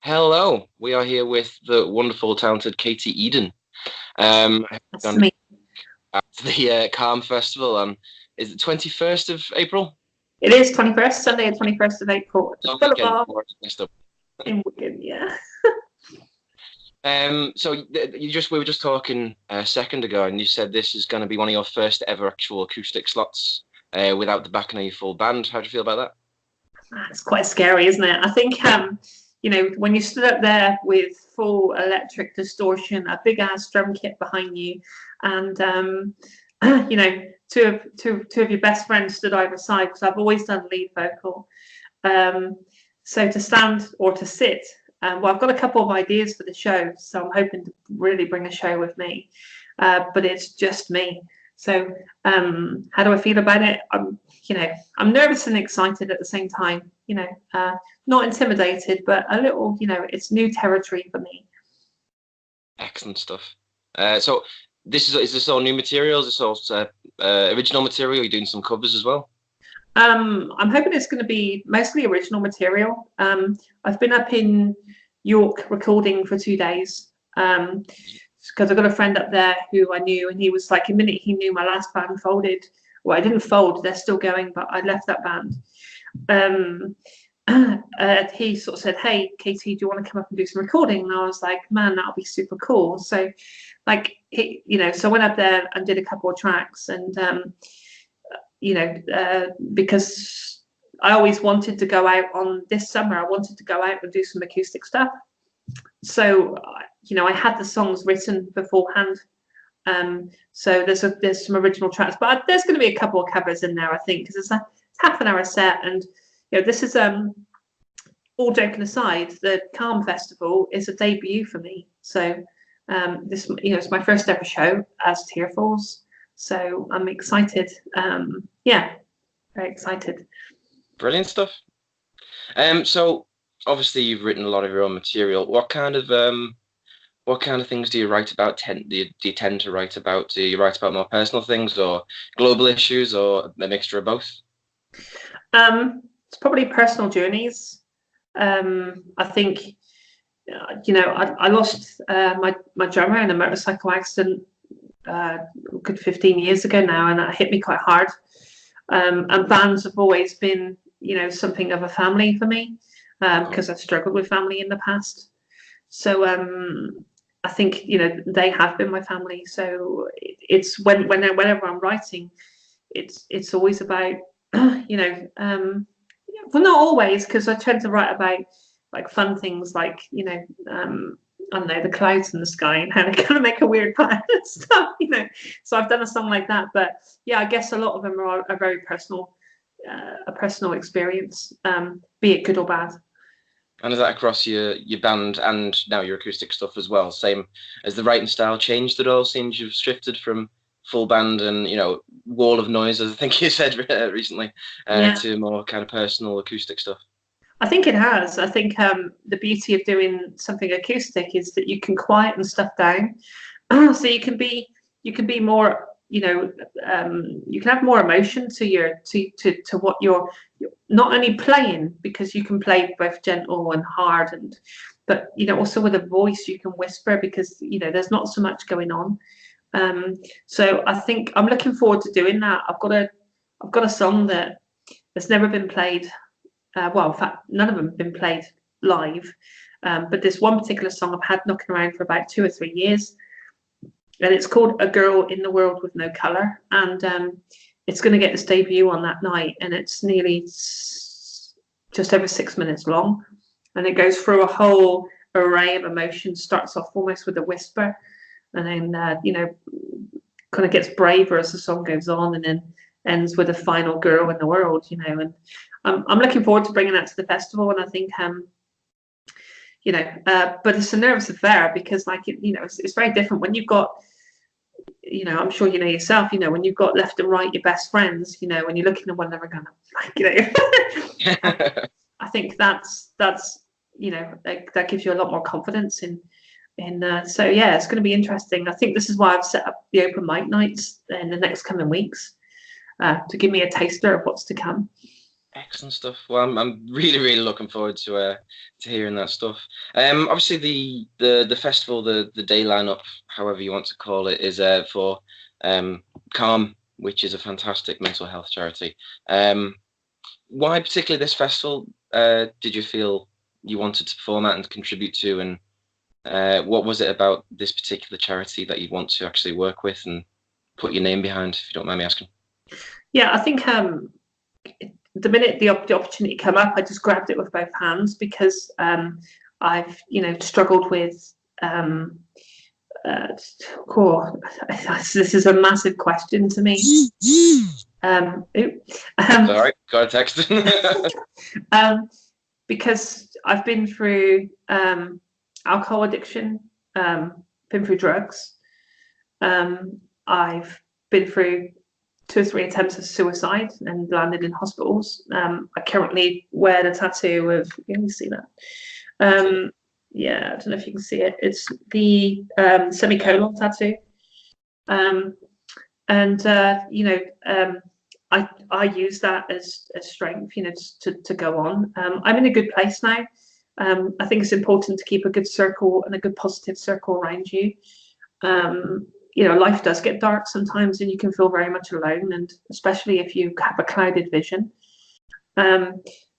Hello, we are here with the wonderful, talented Katie Eden. Um, That's gone me. at the Calm Festival on is it 21st of April? It is 21st, Sunday, the 21st of April at the Oh, weekend Boulevard before it's messed up. in Wigan. Yeah. We were just talking a second ago, and you said this is going to be one of your first ever actual acoustic slots without the backing of your full band. How do you feel about that? It's quite scary, isn't it? I think, when you stood up there with full electric distortion, a big ass drum kit behind you, and, two of your best friends stood either side, because I've always done lead vocal. Um, so to stand or to sit, well, I've got a couple of ideas for the show, so I'm hoping to really bring a show with me, but it's just me. So how do I feel about it? I'm nervous and excited at the same time. Not intimidated, but a little. It's new territory for me. Excellent stuff. So is this all new material? Is this all original material? Are you doing some covers as well? I'm hoping it's going to be mostly original material. I've been up in York recording for 2 days because I've got a friend up there who I knew, and he was like, the minute he knew my last band folded, well, I didn't fold, they're still going, but I left that band. He sort of said, "Hey, Katie, do you want to come up and do some recording?" And I was like, "Man, that'll be super cool." So, so I went up there and did a couple of tracks, and because I always wanted to go out on this summer. I wanted to go out and do some acoustic stuff. So, I had the songs written beforehand. So there's some original tracks, but there's going to be a couple of covers in there, I think, because it's a half an hour set, and this is all joking aside, the Calm Festival is a debut for me. So this it's my first ever show as Tearfallz. So I'm excited. Yeah, very excited. Brilliant stuff. So obviously you've written a lot of your own material. What kind of things do you write about? Do you tend to write about? Do you write about more personal things or global issues or a mixture of both? It's probably personal journeys. I think, I lost my drummer in a motorcycle accident good 15 years ago now, and that hit me quite hard. And bands have always been, something of a family for me because I've struggled with family in the past. So I think they have been my family. So it's whenever I'm writing, it's always about well, not always, because I tend to write about like fun things like I don't know, the clouds in the sky and how they kind of make a weird pattern and stuff. So I've done a song like that, but yeah, I guess a lot of them are very personal, a personal experience, be it good or bad. And is that across your band and now your acoustic stuff as well? Same as the writing style changed at all since you've shifted from full band and wall of noise, as I think you said recently, Yeah, to more kind of personal acoustic stuff. I think it has. I think the beauty of doing something acoustic is that you can quieten stuff down, so you can be more. You can have more emotion to to what you're not only playing, because you can play both gentle and hard, but also with a voice you can whisper, because there's not so much going on. So I think I'm looking forward to doing that. I've got a song that has never been played. Well, in fact, none of them have been played live. But this one particular song I've had knocking around for about 2 or 3 years, and it's called "A Girl in the World with No Color," and it's going to get its debut on that night, and it's nearly just over 6 minutes long, and it goes through a whole array of emotions. Starts off almost with a whisper, and then kind of gets braver as the song goes on, and then ends with a final girl in the world. And I'm looking forward to bringing that to the festival, and I think but it's a nervous affair, because it's very different when you've got, I'm sure yourself, when you've got left and right your best friends, when you're looking at one another going, I think that's that gives you a lot more confidence so yeah, it's going to be interesting. I think this is why I've set up the open mic nights in the next coming weeks, to give me a taster of what's to come. Excellent stuff. Well, I'm really really looking forward to hearing that stuff. Obviously the festival, the day lineup, however you want to call it, is for Calm, which is a fantastic mental health charity. Why particularly this festival? Did you feel you wanted to perform at and contribute to, and what was it about this particular charity that you want to actually work with and put your name behind, if you don't mind me asking? Yeah, I think the minute the opportunity came up, I just grabbed it with both hands because I've struggled with core. This is a massive question to me. All right, got a text. Because I've been through alcohol addiction, been through drugs. I've been through 2 or 3 attempts of suicide and landed in hospitals. I currently wear the tattoo of, can you see that? Yeah, I don't know if you can see it. It's the semicolon tattoo. I use that as strength, to go on. I'm in a good place now. I think it's important to keep a good circle and a good positive circle around you. Life does get dark sometimes and you can feel very much alone, and especially if you have a clouded vision.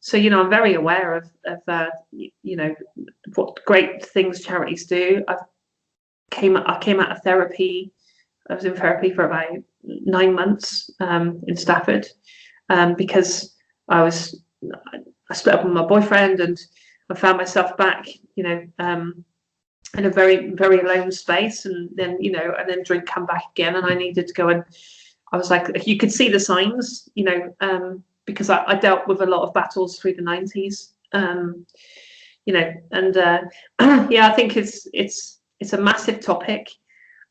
So I'm very aware of what great things charities do. I came out of therapy. I was in therapy for about 9 months in Stafford because I split up with my boyfriend, and I found myself back, in a very, very alone space, and then drink come back again, and I needed to go, and I was like, you could see the signs, because I dealt with a lot of battles through the 90s, I think it's a massive topic,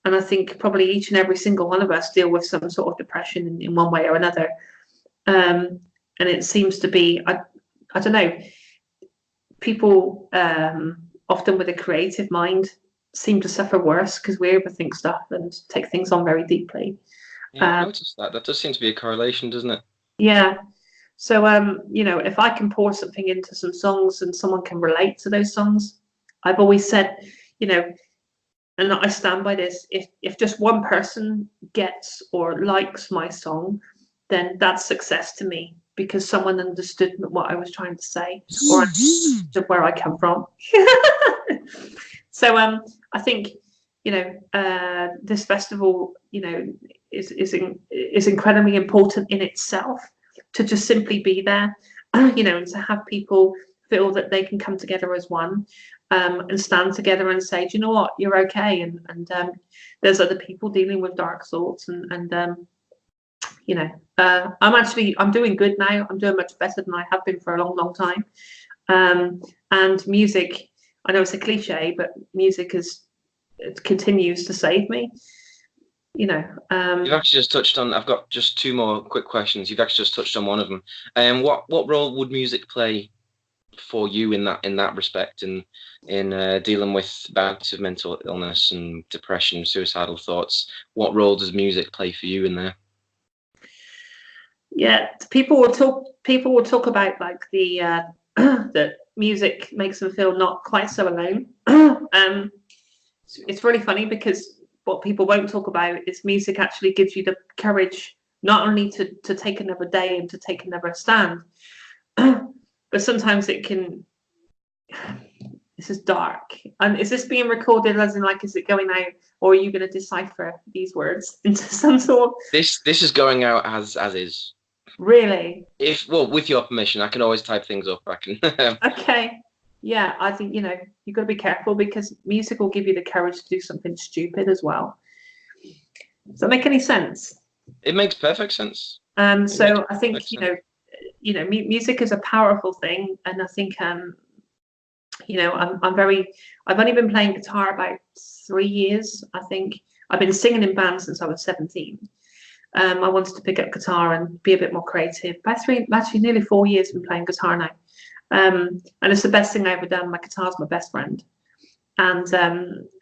and I think probably each and every single one of us deal with some sort of depression in one way or another, and it seems to be, I don't know, people often with a creative mind seem to suffer worse because we overthink stuff and take things on very deeply. Yeah, I've noticed that. That does seem to be a correlation, doesn't it? Yeah. So, if I can pour something into some songs and someone can relate to those songs, I've always said, and I stand by this, if just one person gets or likes my song, then that's success to me, because someone understood what I was trying to say, or understood where I come from. So I think this festival is incredibly important in itself, to just simply be there, and to have people feel that they can come together as one, and stand together and say, do you know what, you're okay, and there's other people dealing with dark thoughts, and I'm doing good now. I'm doing much better than I have been for a long, long time. And music, I know it's a cliche, but music it continues to save me. You've actually just touched on. I've got just 2 more quick questions. You've actually just touched on one of them. What role would music play for you in that respect, in dealing with bouts of mental illness and depression, suicidal thoughts? What role does music play for you in there? Yeah, people will talk about like the that music makes them feel not quite so alone. It's really funny because what people won't talk about is music actually gives you the courage not only to take another day and to take another stand, but sometimes it can. This is dark. And is this being recorded, as in, like, is it going out, or are you going to decipher these words into some sort of... This is going out as is. Really? With your permission, I can always type things up. I can. Okay. Yeah, I think, you've got to be careful, because music will give you the courage to do something stupid as well. Does that make any sense? It makes perfect sense. So I think, music is a powerful thing, and I think, I've only been playing guitar about 3 years. I think I've been singing in bands since I was 17. I wanted to pick up guitar and be a bit more creative. Actually nearly 4 years been playing guitar now. And it's the best thing I've ever done. My guitar's my best friend. And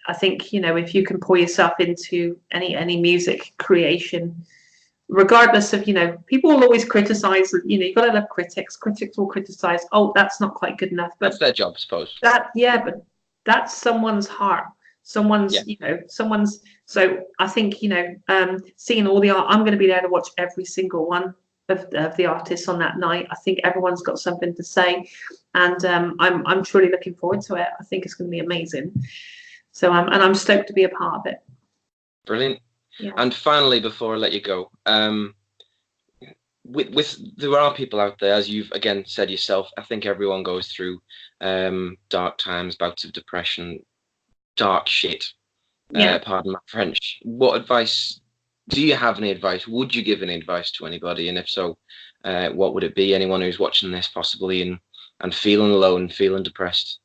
I think, if you can pour yourself into any music creation, regardless of, people will always criticize, you've got to love critics will criticize, oh, that's not quite good enough, but That's their job, I suppose. but that's someone's heart, someone's, someone's. So I think, seeing all the art, I'm going to be there to watch every single one of the artists on that night. I think everyone's got something to say, and I'm truly looking forward to it. I think it's going to be amazing. So I'm stoked to be a part of it. Brilliant. Yeah. And finally, before I let you go, there are people out there, as you've again said yourself, I think everyone goes through dark times, bouts of depression, dark shit. Pardon my French. What advice do you have? Any advice? Would you give any advice to anybody? And if so, what would it be? Anyone who's watching this possibly and feeling alone, feeling depressed?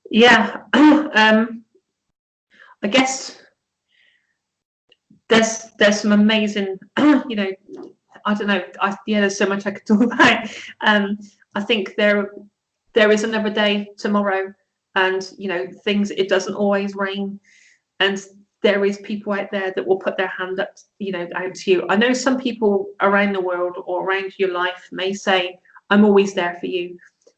Yeah. I guess there's some amazing, I don't know. There's so much I could talk about. I think there is another day tomorrow, and things. It doesn't always rain, and there is people out there that will put their hand up, out to you. I know some people around the world or around your life may say, "I'm always there for you,"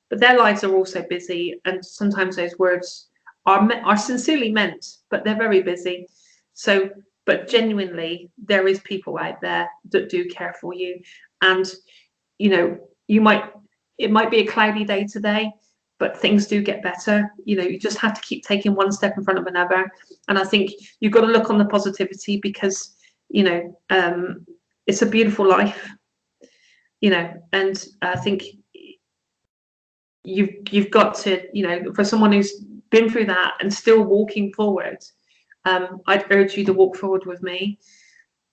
but their lives are also busy, and sometimes those words are sincerely meant, but they're very busy. So. But genuinely, there is people out there that do care for you, and it might be a cloudy day today, but things do get better. You just have to keep taking one step in front of another, and I think you've got to look on the positivity, because it's a beautiful life, and I think you've got to, for someone who's been through that and still walking forward. I'd urge you to walk forward with me,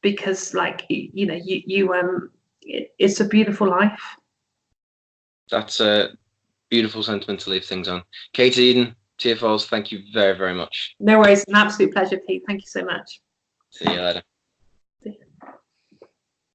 because it's a beautiful life. That's a beautiful sentiment to leave things on. Kate Eden, Tearfallz, thank you very, very much. No worries, an absolute pleasure, Pete. Thank you so much. See you later.